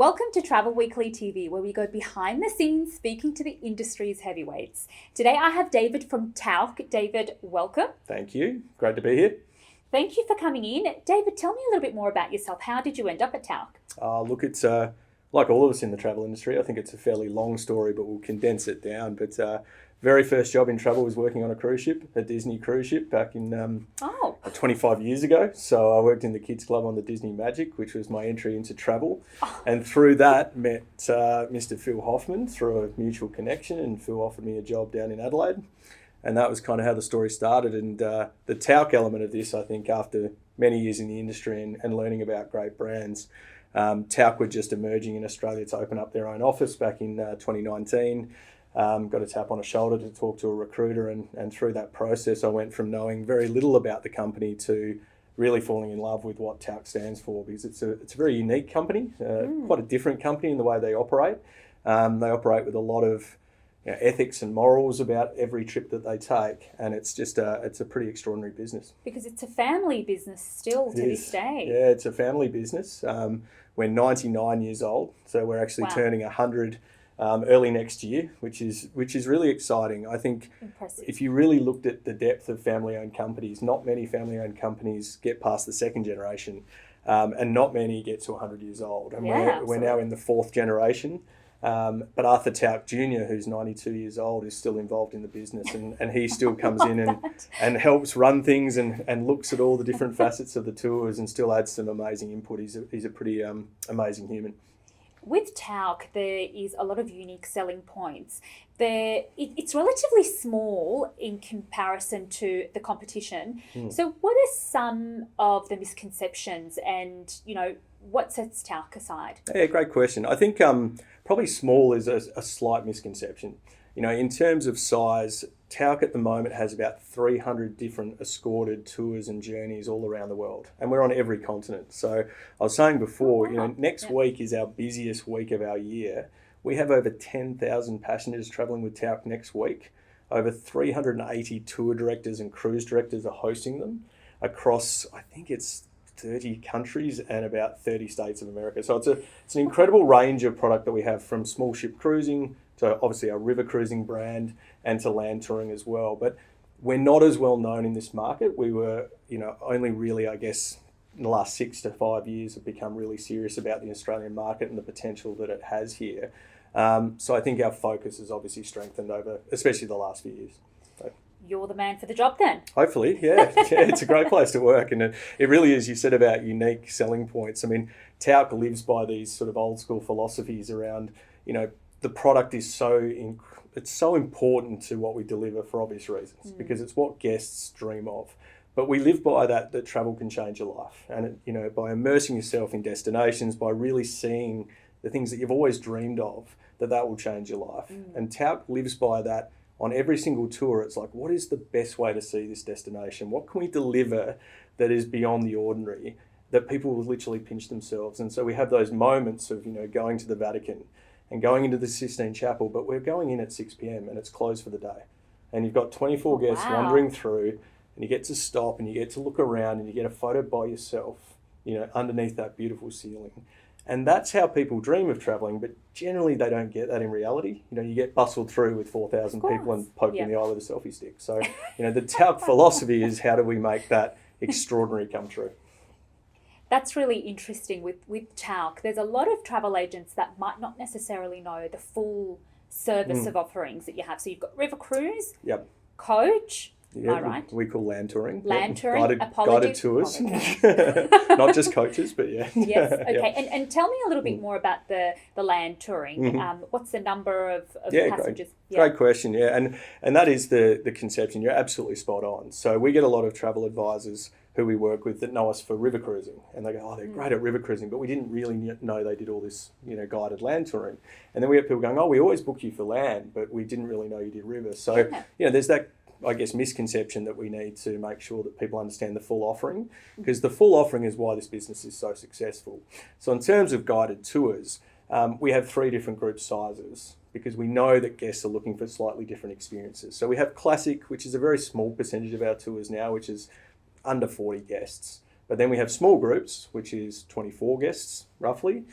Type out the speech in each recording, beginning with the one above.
Welcome to Travel Weekly TV, where we go behind the scenes speaking to the industry's heavyweights. Today I have David from Tauck. David, welcome. Thank you. Great to be here. Thank you for coming in. David, tell me a little bit more about yourself. How did you end up at Tauck? Look, it's like all of us in the travel industry. I think it's a fairly long story, but we'll condense it down. But very first job in travel was working on a cruise ship, a Disney cruise ship, back in 25 years ago. So I worked in the kids club on the Disney Magic, which was my entry into travel. And through that, met Mr. Phil Hoffman through a mutual connection, and Phil offered me a job down in Adelaide. And that was kind of how the story started. And the Tauck element of this, I think, after many years in the industry and learning about great brands, Tauck were just emerging in Australia to open up their own office back in 2019. Got a tap on the shoulder to talk to a recruiter, and through that process I went from knowing very little about the company to really falling in love with what Tauck stands for, because it's a very unique company, quite a different company in the way they operate. They operate with a lot of ethics and morals about every trip that they take, and it's just it's a pretty extraordinary business. Because it's a family business still to this day. Yeah, it's a family business. We're 99 years old, so we're actually turning 100 early next year, which is really exciting. I think Impressive. If you really looked at the depth of family-owned companies, not many family-owned companies get past the second generation, and not many get to 100 years old. And we're now in the fourth generation. But Arthur Tauck Jr., who's 92 years old, is still involved in the business, and he still comes in and helps run things and looks at all the different facets of the tours and still adds some amazing input. He's a pretty amazing human. With Tauck, there is a lot of unique selling points. It's relatively small in comparison to the competition. So what are some of the misconceptions, and what sets Tauck aside? Yeah, great question. I think probably small is a slight misconception. In terms of size, Tauck at the moment has about 300 different escorted tours and journeys all around the world, and we're on every continent. So I was saying before, next week is our busiest week of our year. We have over 10,000 passengers travelling with Tauck next week. Over 380 tour directors and cruise directors are hosting them across, I think it's 30 countries and about 30 states of America. So it's an incredible range of product that we have, from small ship cruising to obviously our river cruising brand, and to land touring as well. But we're not as well known in this market. We were, only really, I guess, in the last 6 to 5 years have become really serious about the Australian market and the potential that it has here. So I think our focus has obviously strengthened over, especially the last few years. You're the man for the job then. Hopefully, yeah. It's a great place to work, and it really is. You said about unique selling points. I mean, Tauck lives by these sort of old school philosophies around, the product is it's so important to what we deliver for obvious reasons, because it's what guests dream of. But we live by that travel can change your life, and by immersing yourself in destinations, by really seeing the things that you've always dreamed of, that will change your life. And Tauck lives by that. On every single tour, it's like, what is the best way to see this destination? What can we deliver that is beyond the ordinary, that people will literally pinch themselves? And so we have those moments of, going to the Vatican and going into the Sistine Chapel, but we're going in at 6 p.m. and it's closed for the day. And you've got 24 guests wandering through, and you get to stop and you get to look around and you get a photo by yourself, underneath that beautiful ceiling. And that's how people dream of travelling, but generally they don't get that in reality. You get bustled through with 4,000 people and poked in the eye with a selfie stick. So, the Tauck philosophy is, how do we make that extraordinary come true? That's really interesting with Tauck. There's a lot of travel agents that might not necessarily know the full service of offerings that you have. So you've got river cruise, coach. Am I right? We call land touring. Land touring. Guided tours. Not just coaches, but yeah. Yes. Okay. And tell me a little bit more about the land touring. What's the number of passengers? Great question. Yeah, and that is the conception. You're absolutely spot on. So we get a lot of travel advisors who we work with that know us for river cruising, and they go, "Oh, they're great at river cruising, but we didn't really know they did all this, guided land touring." And then we have people going, "Oh, we always book you for land, but we didn't really know you did river." So there's that, I guess, misconception that we need to make sure that people understand the full offering, because the full offering is why this business is so successful. So in terms of guided tours, we have 3 different group sizes, because we know that guests are looking for slightly different experiences. So we have classic, which is a very small percentage of our tours now, which is under 40 guests. But then we have small groups, which is 24 guests roughly.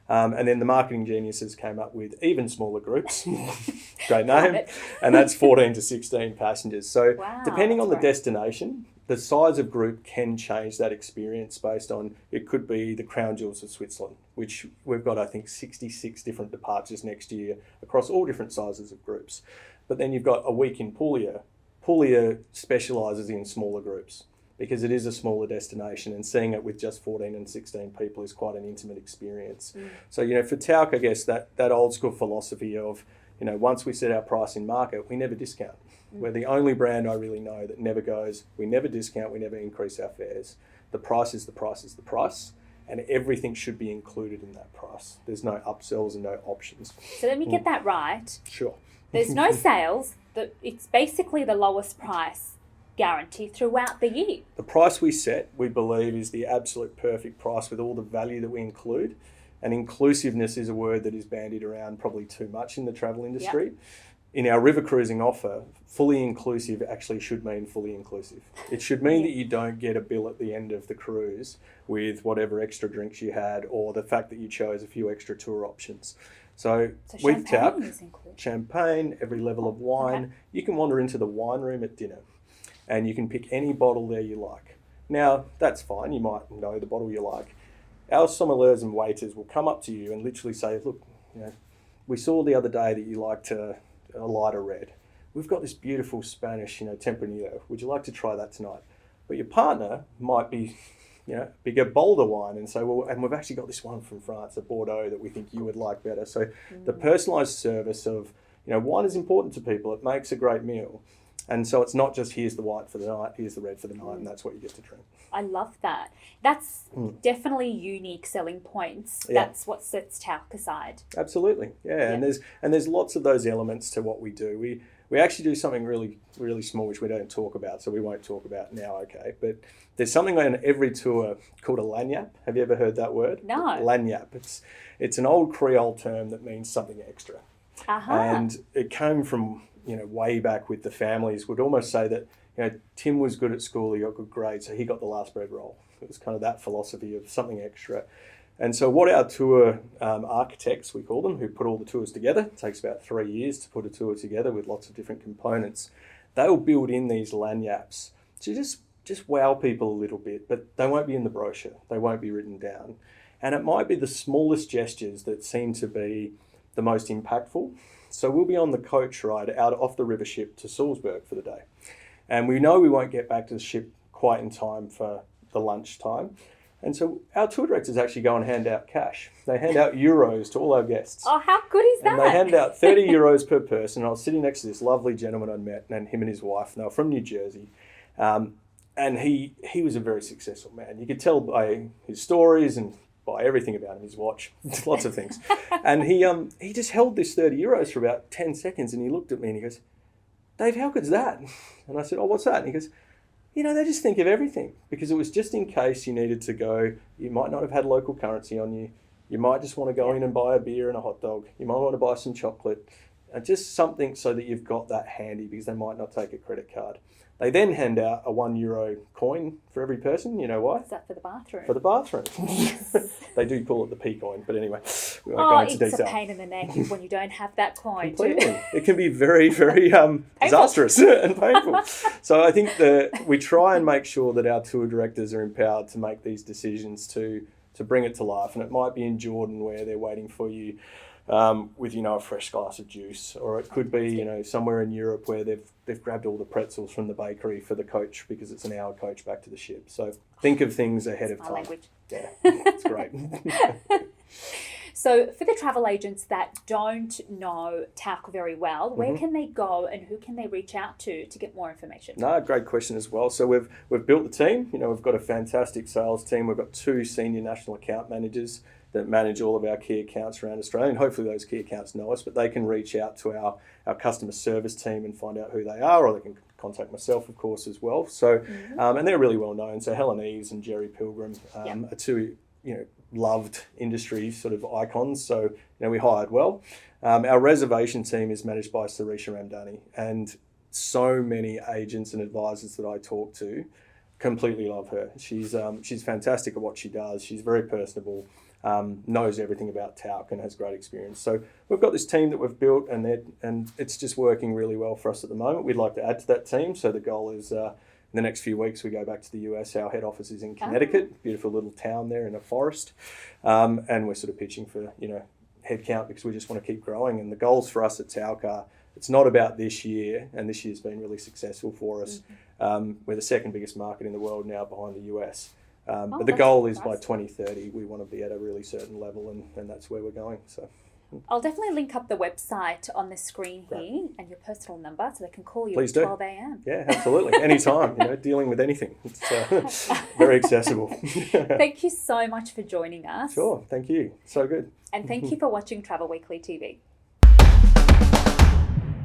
And then the marketing geniuses came up with even smaller groups, great name, and that's 14 to 16 passengers. So depending on the destination, the size of group can change that experience based on, it could be the crown jewels of Switzerland, which we've got, I think, 66 different departures next year across all different sizes of groups. But then you've got a week in Puglia. Puglia specialises in smaller groups, because it is a smaller destination, and seeing it with just 14 and 16 people is quite an intimate experience. So, for Tauck, I guess that old school philosophy of, once we set our price in market, we never discount. We're the only brand I really know that never goes, we never discount, we never increase our fares. The price is the price is the price, and everything should be included in that price. There's no upsells and no options. So let me get that right. Sure. There's no sales, it's basically the lowest price guarantee throughout the year. The price we set, we believe, is the absolute perfect price with all the value that we include. And inclusiveness is a word that is bandied around probably too much in the travel industry. Yep. In our river cruising offer, fully inclusive actually should mean fully inclusive. It should mean that you don't get a bill at the end of the cruise with whatever extra drinks you had, or the fact that you chose a few extra tour options. So with Tauck, champagne, every level of wine. Okay. You can wander into the wine room at dinner, and you can pick any bottle there you like. Now, that's fine. You might know the bottle you like. Our sommeliers and waiters will come up to you and literally say, look, we saw the other day that you liked a lighter red. We've got this beautiful Spanish, Tempranillo. Would you like to try that tonight? But your partner might be, bigger, bolder wine, and say, well, and we've actually got this one from France, a Bordeaux, that we think you would like better. So the personalised service of, wine is important to people. It makes a great meal. And so it's not just here's the white for the night, here's the red for the night, and that's what you get to drink. I love that. That's definitely unique selling points. Yeah. That's what sets Tauck aside. Absolutely, yeah. And there's lots of those elements to what we do. We actually do something really, really small, which we don't talk about, so we won't talk about now, okay? But there's something on every tour called a lanyap. Have you ever heard that word? No. Lanyap. It's an old Creole term that means something extra. Uh-huh. And it came from way back with the families. Would almost say that, Tim was good at school, he got good grades, so he got the last bread roll. It was kind of that philosophy of something extra. And so what our tour architects, we call them, who put all the tours together, it takes about 3 years to put a tour together with lots of different components, they'll build in these lanyards to just wow people a little bit, but they won't be in the brochure, they won't be written down. And it might be the smallest gestures that seem to be the most impactful. So we'll be on the coach ride out off the river ship to Salzburg for the day. And we know we won't get back to the ship quite in time for the lunch time. And so our tour directors actually go and hand out cash. They hand out euros to all our guests. Oh, how good is that? And they hand out 30 euros per person. And I was sitting next to this lovely gentleman I met, and him and his wife, and they were from New Jersey. And he was a very successful man. You could tell by his stories and by everything about him, his watch, lots of things. And he just held this 30 euros for about 10 seconds, and he looked at me and he goes, Dave, how good's that? And I said, oh, what's that? And he goes, they just think of everything, because it was just in case you needed to go. You might not have had local currency on you. You might just want to go in and buy a beer and a hot dog. You might want to buy some chocolate. And just something so that you've got that handy, because they might not take a credit card. They then hand out a €1 coin for every person. You know why? Is that for the bathroom? For the bathroom. They do call it the P coin, but anyway, we won't go into detail. It's a pain in the neck when you don't have that coin. Completely. It can be very, very disastrous and painful. So I think we try and make sure that our tour directors are empowered to make these decisions to bring it to life. And it might be in Jordan where they're waiting for you with a fresh glass of juice, or it could be somewhere in Europe where they've grabbed all the pretzels from the bakery for the coach because it's an hour coach back to the ship. So think of things ahead of time. Language. Yeah, it's great. So for the travel agents that don't know Tauck very well, where can they go and who can they reach out to get more information? No, great question as well. So we've built the team. We've got a fantastic sales team. We've got 2 senior national account managers that manage all of our key accounts around Australia, and hopefully those key accounts know us, but they can reach out to our customer service team and find out who they are, or they can contact myself, of course, as well. So, and they're really well known. So Helen Eves and Jerry Pilgrim are 2, loved industry sort of icons. So, we hired well. Our reservation team is managed by Sarisha Ramdani, and so many agents and advisors that I talk to completely love her. She's fantastic at what she does. She's very personable, knows everything about Tauck and has great experience. So we've got this team that we've built, and it's just working really well for us at the moment. We'd like to add to that team. So the goal is in the next few weeks we go back to the US. Our head office is in Connecticut, beautiful little town there in a forest, and we're sort of pitching for headcount because we just want to keep growing. And the goals for us at Tauck are, it's not about this year, and this year's been really successful for us. We're the second biggest market in the world now behind the US. But the goal is by 2030, we want to be at a really certain level, and that's where we're going. So I'll definitely link up the website on the screen here and your personal number so they can call you Please at do. 12 a.m. Yeah, absolutely. Anytime, dealing with anything. It's very accessible. Thank you so much for joining us. Sure, thank you. So good. And thank you for watching Travel Weekly TV.